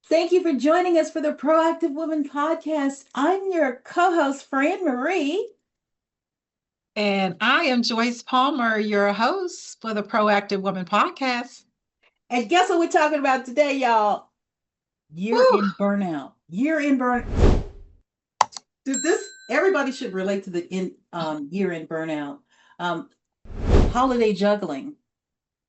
Thank you for joining us for the Proactive Woman podcast. I'm your co host, Fran Marie. And I am Joyce Palmer, your host for the Proactive Woman podcast. And guess what we're talking about today, y'all? Year Woo! in burnout. Year in burnout. Dude, everybody should relate to the year in burnout. Um, Holiday juggling.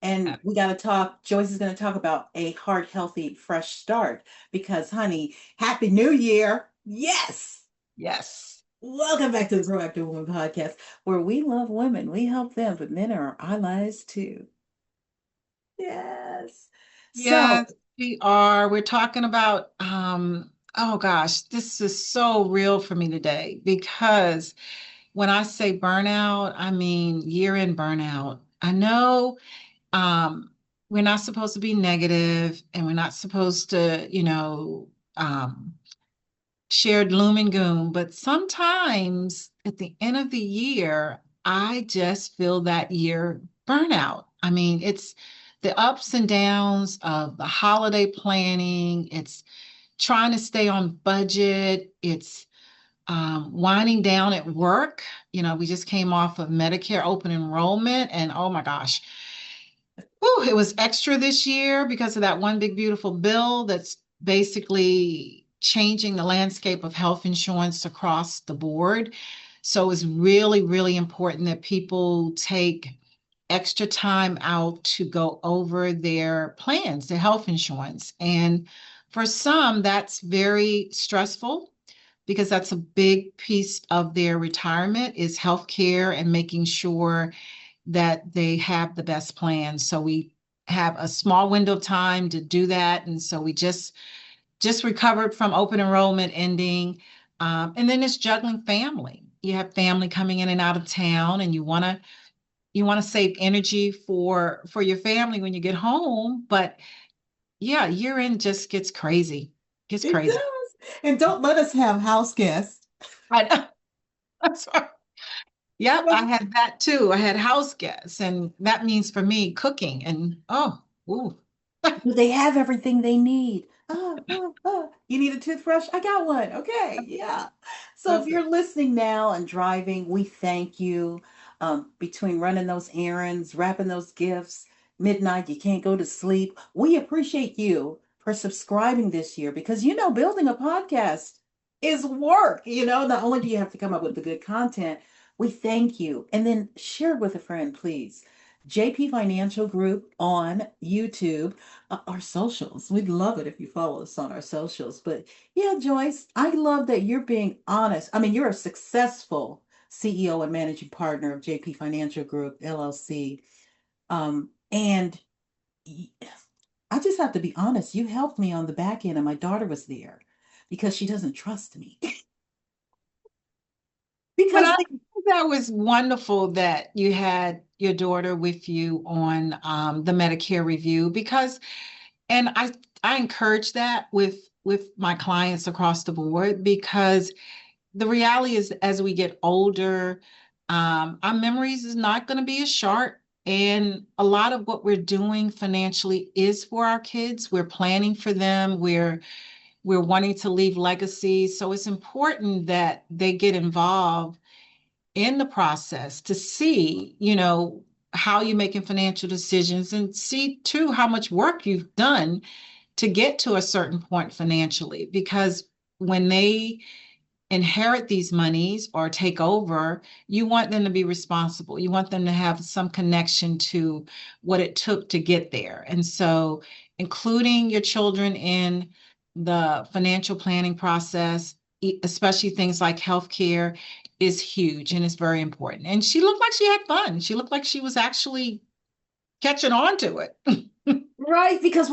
And we got to talk. Joyce is going to talk about a heart healthy, fresh start because, honey, Happy New Year. Yes. Yes. Welcome back to the Proactive Woman podcast, where we love women, we help them, but men are our allies too. Yes. So, Yes, we are. We're talking about, oh gosh, this is so real for me today because when I say burnout, I mean year-end burnout. I know we're not supposed to be negative and we're not supposed to, um, shared gloom and gloom, but sometimes at the end of the year, I just feel that year burnout. I mean, it's the ups and downs of the holiday planning, it's trying to stay on budget, it's winding down at work. We just came off of Medicare open enrollment, and oh my gosh, whew, it was extra this year because of that one big beautiful bill that's basically changing the landscape of health insurance across the board. So it's really, really important that people take extra time out to go over their plans, their health insurance. And for some, that's very stressful because that's a big piece of their retirement is healthcare and making sure that they have the best plan. So we have a small window of time to do that. And so we just recovered from open enrollment ending. And then it's juggling family. You have family coming in and out of town, and you want to save energy for your family when you get home. But yeah, year end just gets crazy. Gets it crazy. does. And don't let us have house guests. I know. That's right. Yep, I had that too. I had house guests, and that means for me cooking and oh, ooh. Do they have everything they need? You need a toothbrush? I got one. Okay, yeah. So if Listen, you're listening now and driving, we thank you. Between running those errands, wrapping those gifts, midnight, you can't go to sleep. We appreciate you for subscribing this year because building a podcast is work. Not only do you have to come up with the good content, we thank you. And then share it with a friend, please. JP Financial Group on YouTube, our socials. We'd love it if you follow us on our socials. But yeah, Joyce, I love that you're being honest. I mean, you're a successful CEO and managing partner of JP Financial Group, LLC. And I just have to be honest, you helped me on the back end, and my daughter was there because she doesn't trust me. but because I they, think that was wonderful that you had your daughter with you on the Medicare review because, and I encourage that with my clients across the board because the reality is as we get older, our memories is not going to be as sharp. And a lot of what we're doing financially is for our kids. We're planning for them. We're wanting to leave legacy. So it's important that they get involved in the process to see, how you're making financial decisions and see too how much work you've done to get to a certain point financially. Because when they inherit these monies or take over, you want them to be responsible. You want them to have some connection to what it took to get there. And so, including your children in the financial planning process, especially things like healthcare, is huge and it's very important. And she looked like she had fun. She looked like she was actually catching on to it. right, because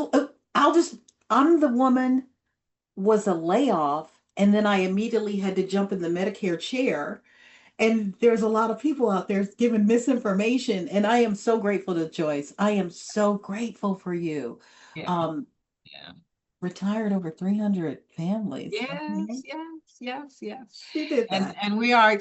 I'm the woman was a layoff, and then I immediately had to jump in the Medicare chair. And there's a lot of people out there giving misinformation, and I am so grateful to Joyce. I am so grateful for you. Yeah, Um, yeah. Retired over 300 families. Yes, Okay. yes, yes, yes. She did And that. and we are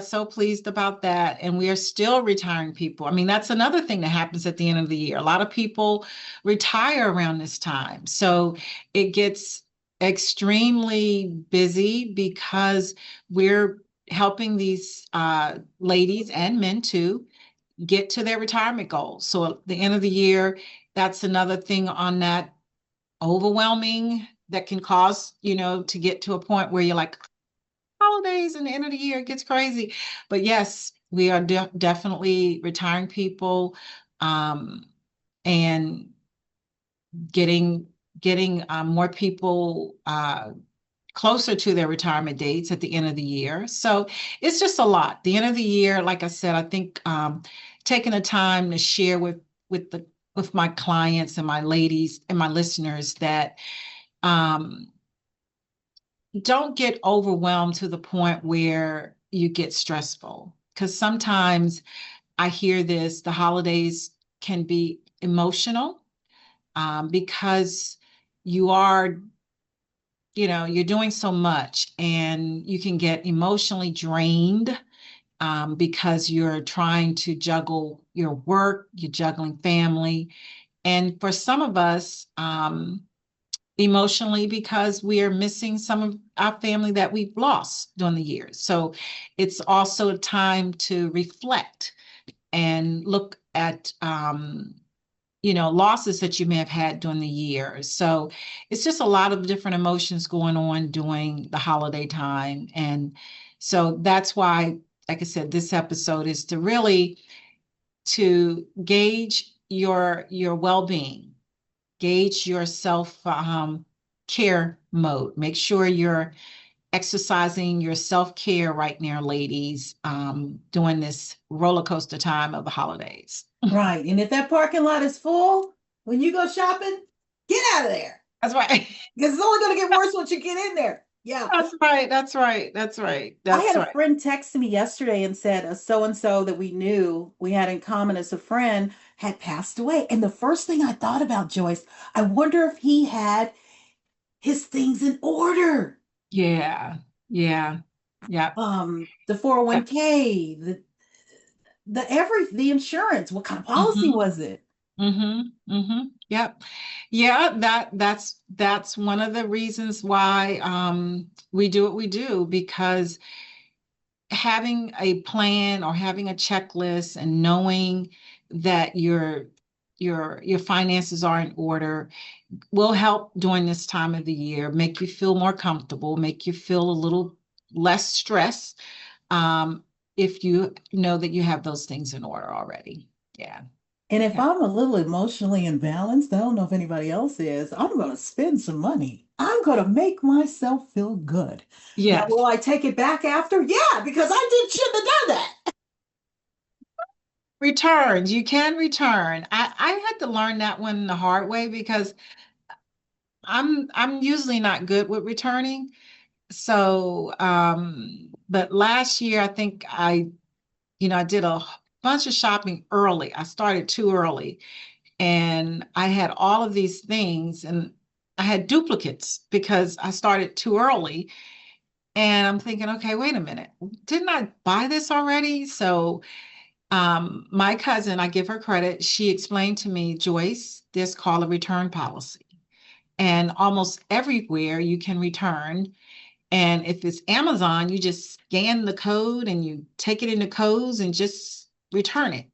so pleased about that. And we are still retiring people. I mean, that's another thing that happens at the end of the year. A lot of people retire around this time. So it gets extremely busy because we're helping these ladies and men too get to their retirement goals. So at the end of the year, that's another thing on that overwhelming that can cause, to get to a point where you're like, holidays and the end of the year, it gets crazy. But yes, we are definitely retiring people, um, and getting more people closer to their retirement dates at the end of the year. So it's just a lot. The end of the year, like I said, I think taking the time to share with the with my clients and my ladies and my listeners that um, don't get overwhelmed to the point where you get stressful. Because sometimes I hear this, the holidays can be emotional, because you are, you're doing so much and you can get emotionally drained, because you're trying to juggle your work, you're juggling family. And for some of us, emotionally, because we are missing some of our family that we've lost during the years. So it's also a time to reflect and look at, losses that you may have had during the year. So it's just a lot of different emotions going on during the holiday time. And so that's why, like I said, this episode is to really to gauge your well-being, gauge your self care mode. Make sure you're exercising your self-care right now, ladies, during this roller coaster time of the holidays. Right. And if that parking lot is full, when you go shopping, get out of there. That's right. Because it's only going to get worse once you get in there. Yeah. That's right. That's right. That's right. I That's had a right. friend text me yesterday and said a so and so that we knew we had in common as a friend had passed away. And the first thing I thought about, Joyce, I wonder if he had his things in order. Yeah. Yeah. Yeah. The 401k, the insurance. What kind of policy Mm-hmm. was it? Mm-hmm. Mm-hmm. Yep. Yeah, that's one of the reasons why we do what we do, because having a plan or having a checklist and knowing that your finances are in order will help during this time of the year, make you feel more comfortable, make you feel a little less stress, um, if you know that you have those things in order already. Yeah. And if Yeah. I'm a little emotionally imbalanced, I don't know if anybody else is, I'm going to spend some money. I'm going to make myself feel good. Now, Yes. will I take it back after? Yeah, because shouldn't have done that. Returns. You can return. I had to learn that one the hard way because I'm usually not good with returning. So, but last year I think I did a bunch of shopping early. I started too early and I had all of these things and I had duplicates because I started too early. And I'm thinking, okay, wait a minute. Didn't I buy this already? So my cousin, I give her credit, she explained to me, Joyce, there's called a return policy. And almost everywhere you can return. And if it's Amazon, you just scan the code and you take it into codes and just return it.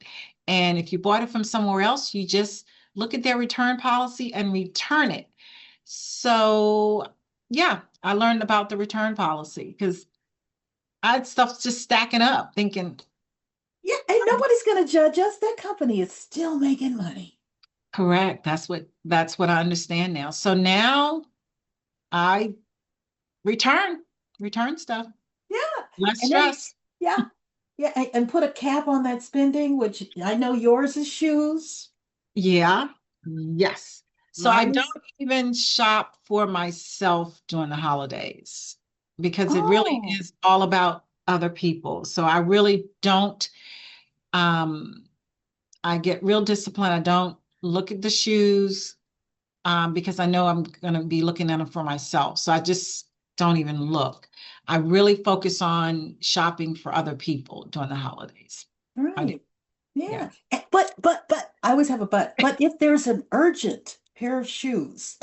And if you bought it from somewhere else, you just look at their return policy and return it. So, yeah, I learned about the return policy because I had stuff just stacking up, thinking, Yeah, and nobody's going to judge us. That company is still making money. correct. That's what I understand now. So now I return return stuff. Yeah. Less And then, stress. yeah, yeah, and put a cap on that spending, which I know yours is shoes. Yeah. Yes. So I Mine don't is, even shop for myself during the holidays because it really oh, is all about other people. So I really don't um I get real disciplined. I don't look at the shoes, because I know I'm going to be looking at them for myself. So I just don't even look. I really focus on shopping for other people during the holidays. I do. right. Yeah. Yeah. But I always have a but. But if there's an urgent pair of shoes,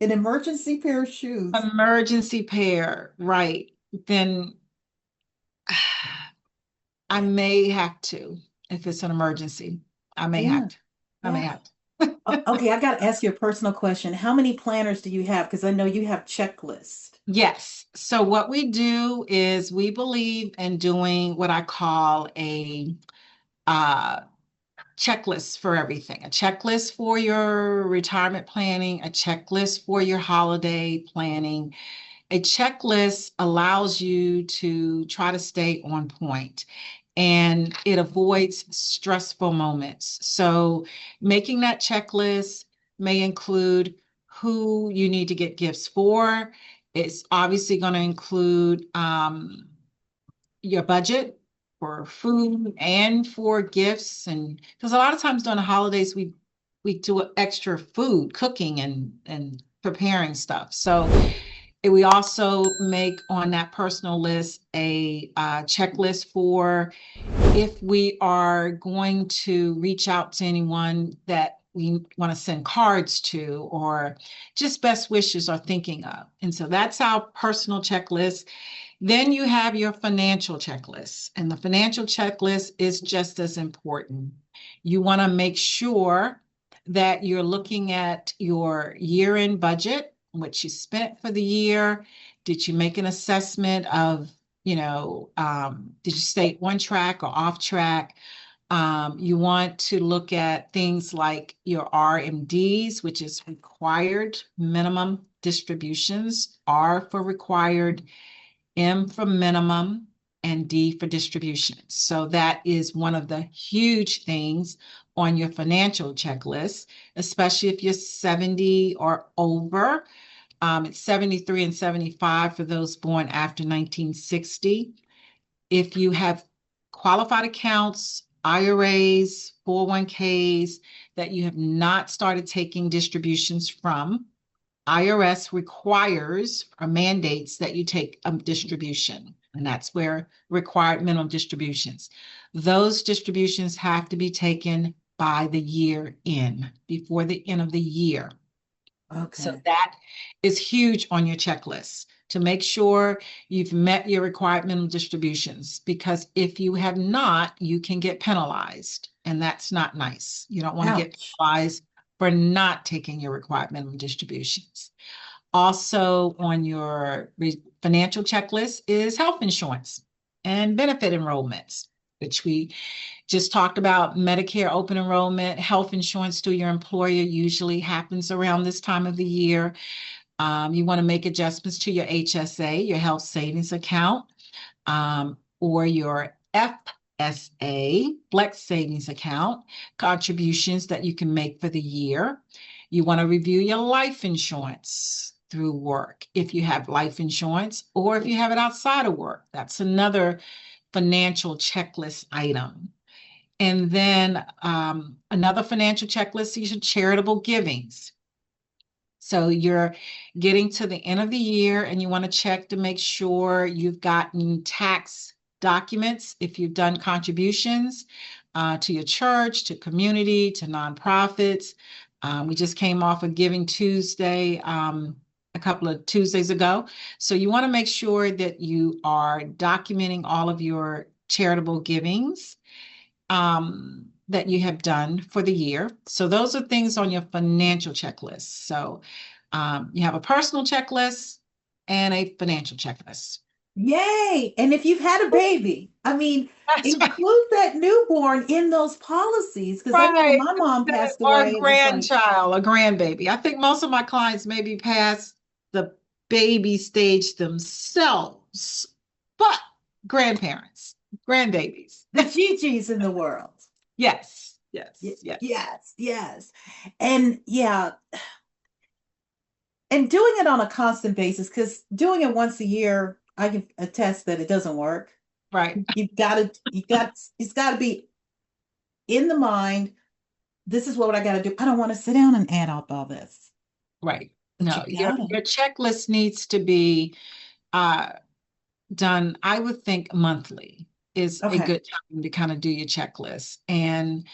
An emergency pair of shoes. emergency pair, right? Then I Yeah. may have to, if it's an emergency, I may Yeah. have to. I may Yeah. have to. Okay, I got to ask you a personal question. How many planners do you have? Because I know you have checklist. Yes. So what we do is we believe in doing what I call a uh, checklist for everything, a checklist for your retirement planning, a checklist for your holiday planning. A checklist allows you to try to stay on point and it avoids stressful moments. So, making that checklist may include who you need to get gifts for. It's obviously going to include your budget for food and for gifts, and because a lot of times during the holidays we do extra food cooking and preparing stuff. So we also make on that personal list a checklist for if we are going to reach out to anyone that we want to send cards to or just best wishes or thinking of. And so that's our personal checklist. Then you have your financial checklist, and the financial checklist is just as important. You want to make sure that you're looking at your year-end budget, what you spent for the year. Did you make an assessment of, did you stay on track or off track? You want to look at things like your RMDs, which is required minimum distributions, R for required, M for minimum, and D for distribution. So that is one of the huge things on your financial checklist, especially if you're 70 or over. It's 73 and 75 for those born after 1960. If you have qualified accounts, IRAs, 401ks that you have not started taking distributions from, IRS requires or mandates that you take a distribution, and that's where required minimum distributions. Those distributions have to be taken by the year end, before the end of the year. So Okay. that is huge on your checklist to make sure you've met your required minimum distributions, because if you have not, you can get penalized, and that's not nice. You don't want to get Ouch. penalized for not taking your required minimum distributions. Also on your financial checklist is health insurance and benefit enrollments, which we just talked about. Medicare open enrollment, health insurance through your employer usually happens around this time of the year. You want to make adjustments to your HSA, your health savings account, or your FSA, flex savings account, contributions that you can make for the year. You want to review your life insurance through work if you have life insurance, or if you have it outside of work. That's another financial checklist item. And then another financial checklist is your charitable givings. So you're getting to the end of the year and you want to check to make sure you've gotten tax documents if you've done contributions to your church, to community, to nonprofits. We just came off of Giving Tuesday a couple of Tuesdays ago. So you want to make sure that you are documenting all of your charitable givings that you have done for the year. So those are things on your financial checklist. So you have a personal checklist and a financial checklist. Yay. And if you've had a baby, I mean, That's right. include that newborn in those policies. Because I know when Right. my mom passed Or a away, it was like, grandchild, a grandbaby. I think most of my clients maybe past the baby stage themselves, but grandparents, grandbabies. the Gigi's in the world. Yes, yes, yes. Yes, yes. And yeah, and doing it on a constant basis, because doing it once a year, I can attest that it doesn't work. Right, It's got to be in the mind. This is what I got to do. I don't want to sit down and add up all this, right. but you No, your gotta. your checklist needs to be uh, done, I would think monthly is a Okay. good time to kind of do your checklist. And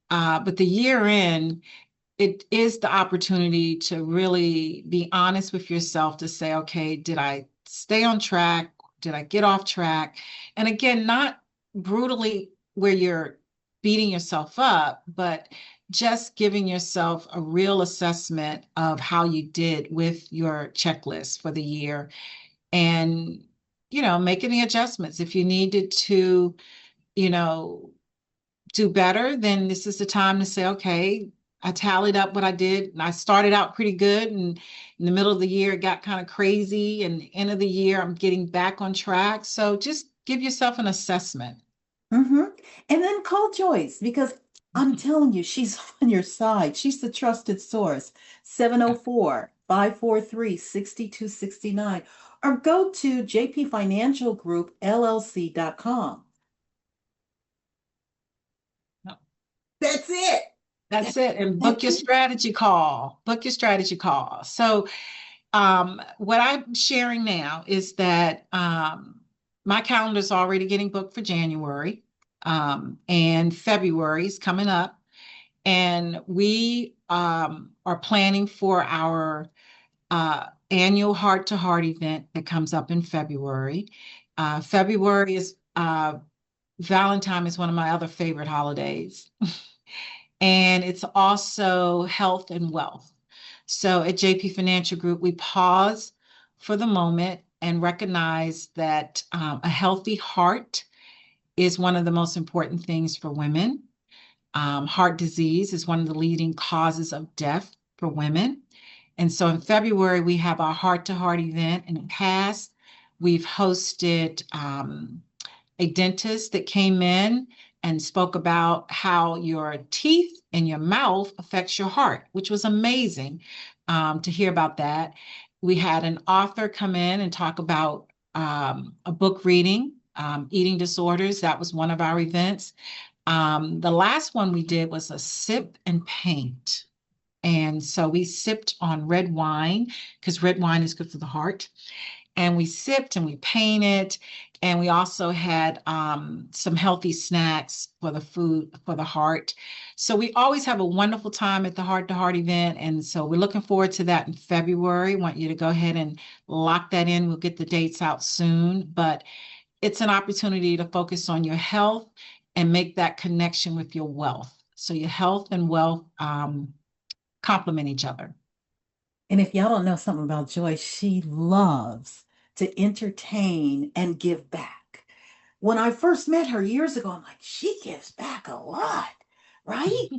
but the year end it is the opportunity to really be honest with yourself to say, okay, did I stay on track? Did I get off track? And again, not brutally where you're beating yourself up, but just giving yourself a real assessment of how you did with your checklist for the year and, make any adjustments. If you needed to, you know, do better, then this is the time to say, okay, I tallied up what I did and I started out pretty good. And in the middle of the year, it got kind of crazy. And end of the year, I'm getting back on track. So just give yourself an assessment. Hmm. And then call Joyce because I'm telling you, she's on your side. She's the trusted source. 704-543-6269, or go to jpfinancialgroup.llc.com. That's it. That's it. And book That's your it. strategy call. Book your strategy call. So what I'm sharing now is that my calendar is already getting booked for January, and February is coming up, and we are planning for our annual Heart to Heart event that comes up in February. February is Valentine is one of my other favorite holidays, and it's also health and wealth. So at JP Financial Group, we pause for the moment and recognize that a healthy heart is one of the most important things for women. Heart disease is one of the leading causes of death for women. And so in February, we have our Heart to Heart event. In the past, we've hosted a dentist that came in and spoke about how your teeth and your mouth affects your heart, which was amazing to hear about that. We had an author come in and talk about a book reading, eating disorders. That was one of our events. The last one we did was a sip and paint. And so we sipped on red wine because red wine is good for the heart. And we sipped and we painted. And we also had some healthy snacks for the food, for the heart. So we always have a wonderful time at the Heart to Heart event. And so we're looking forward to that in February. Want you to go ahead and lock that in. We'll get the dates out soon. But it's an opportunity to focus on your health and make that connection with your wealth. So your health and wealth complement each other. And if y'all don't know something about Joyce, she loves to entertain and give back. When I first met her years ago, I'm like, she gives back a lot, right?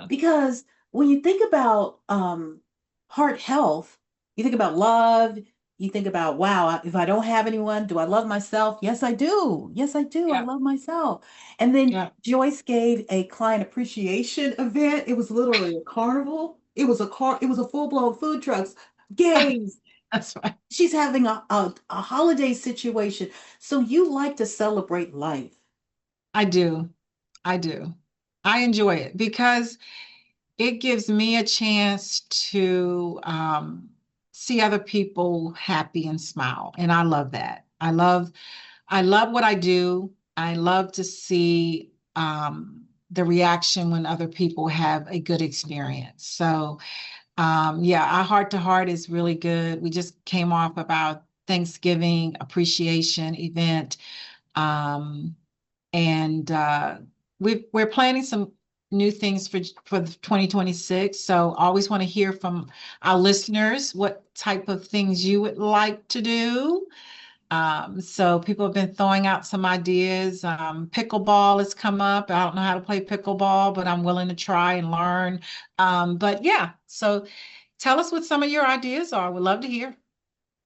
Because when you think about heart health, you think about love, you think about, wow, if I don't have anyone, do I love myself? Yes, I do. Yes, I do. I Yeah, love myself. And then yeah, Joyce gave a client appreciation event. It was literally a carnival. It was a full-blown food trucks, games. that's right. She's having a holiday situation. So you like to celebrate life. I do. I do. I enjoy it because it gives me a chance to see other people happy and smile. And I love that. I love what I do. I love to see the reaction when other people have a good experience. So yeah, our heart to heart is really good. We just came off about Thanksgiving appreciation event. Um, and we're planning some new things for 2026. So always want to hear from our listeners what type of things you would like to do. So people have been throwing out some ideas. Pickleball has come up. I don't know how to play pickleball, but I'm willing to try and learn. But yeah, so tell us what some of your ideas are. We'd love to hear.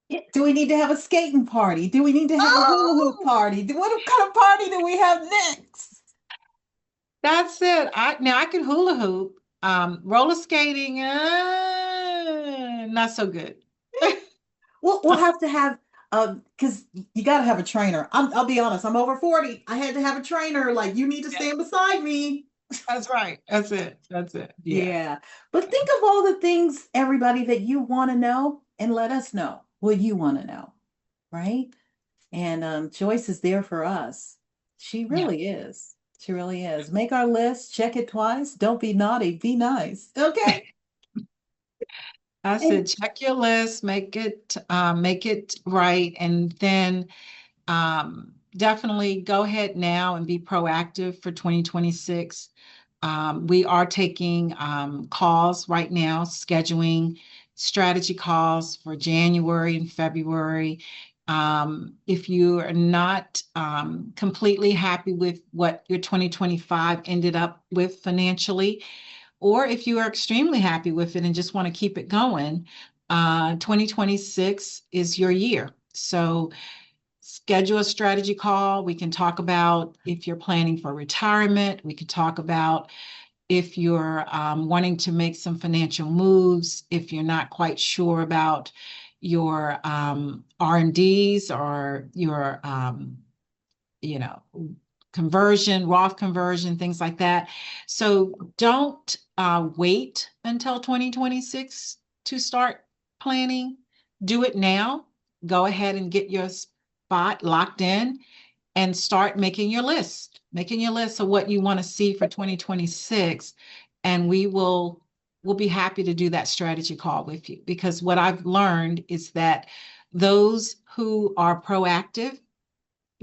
Yeah. Do we need to have a skating party? Do we need to have a hula hoop Oh, party? What kind of party do we have next? that's it. I can hula hoop. Roller skating, not so good. We'll have to have because you got to have a trainer. I'll be honest. I'm over 40. I had to have a trainer. Like you need to Yeah, stand beside me. that's right. That's it. That's it. Yeah. Yeah. But think of all the things, everybody, that you want to know and let us know what you want to know, right? And Joyce is there for us. She Yeah. really is. She really is. Make our list, check it twice. Don't be naughty, be nice. Okay. I And said, check your list, make it right, and then definitely go ahead now and be proactive for 2026. We are taking calls right now, scheduling strategy calls for January and February. If you are not completely happy with what your 2025 ended up with financially, or if you are extremely happy with it and just want to keep it going, 2026 is your year. So schedule a strategy call. We can talk about if you're planning for retirement. We could talk about if you're wanting to make some financial moves, if you're not quite sure about your R&Ds or your you know, conversion, Roth conversion, things like that. So don't wait until 2026 to start planning. Do it now. Go ahead and get your spot locked in and start making your list of what you want to see for 2026. And we'll be happy to do that strategy call with you, because what I've learned is that those who are proactive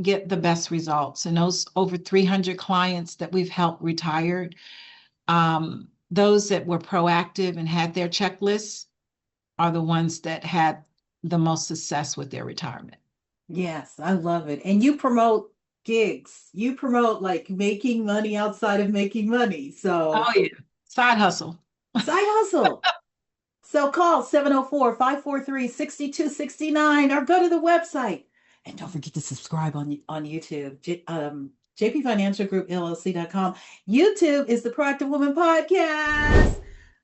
get the best results. And those over 300 clients that we've helped retired, those that were proactive and had their checklists are the ones that had the most success with their retirement. yes, I love it. And you promote gigs. You promote like making money outside of making money. So Oh, yeah. Side hustle. side hustle. So call 704-543-6269 or go to the website. And don't forget to subscribe on YouTube. JP Financial Group LLC.com. YouTube is the Proactive Woman Podcast.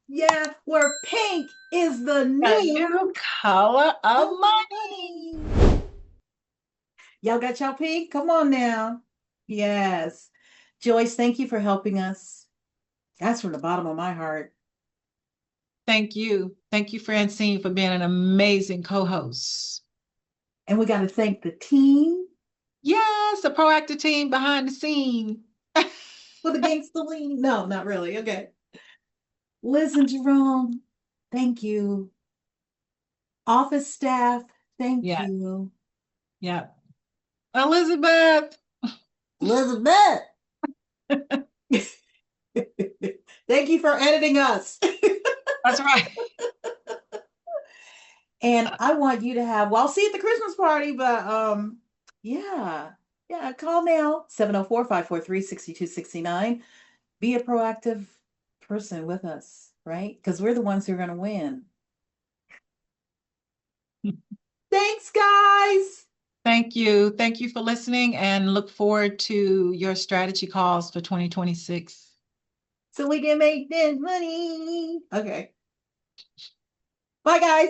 Yeah, where pink is the A new new color of money. money. Y'all got y'all pink? Come on now. Yes. Joyce, thank you for helping us. That's from the bottom of my heart. Thank you. Thank you, Francine, for being an amazing co-host. And we got to thank the team Yes, the proactive team behind the scene. for the gangster lean. No, not really. Okay. Liz and Jerome, thank you. Office staff, thank Yeah, you. yeah. Elizabeth. Elizabeth, thank you for editing us. That's right. And I want you to have, well, I'll see you at the Christmas party, but yeah. Yeah, call now 704-543-6269. Be a proactive person with us, right? Because we're the ones who are going to win. Thanks, guys. Thank you. Thank you for listening, and look forward to your strategy calls for 2026. So we can make this money. Okay. Bye, guys.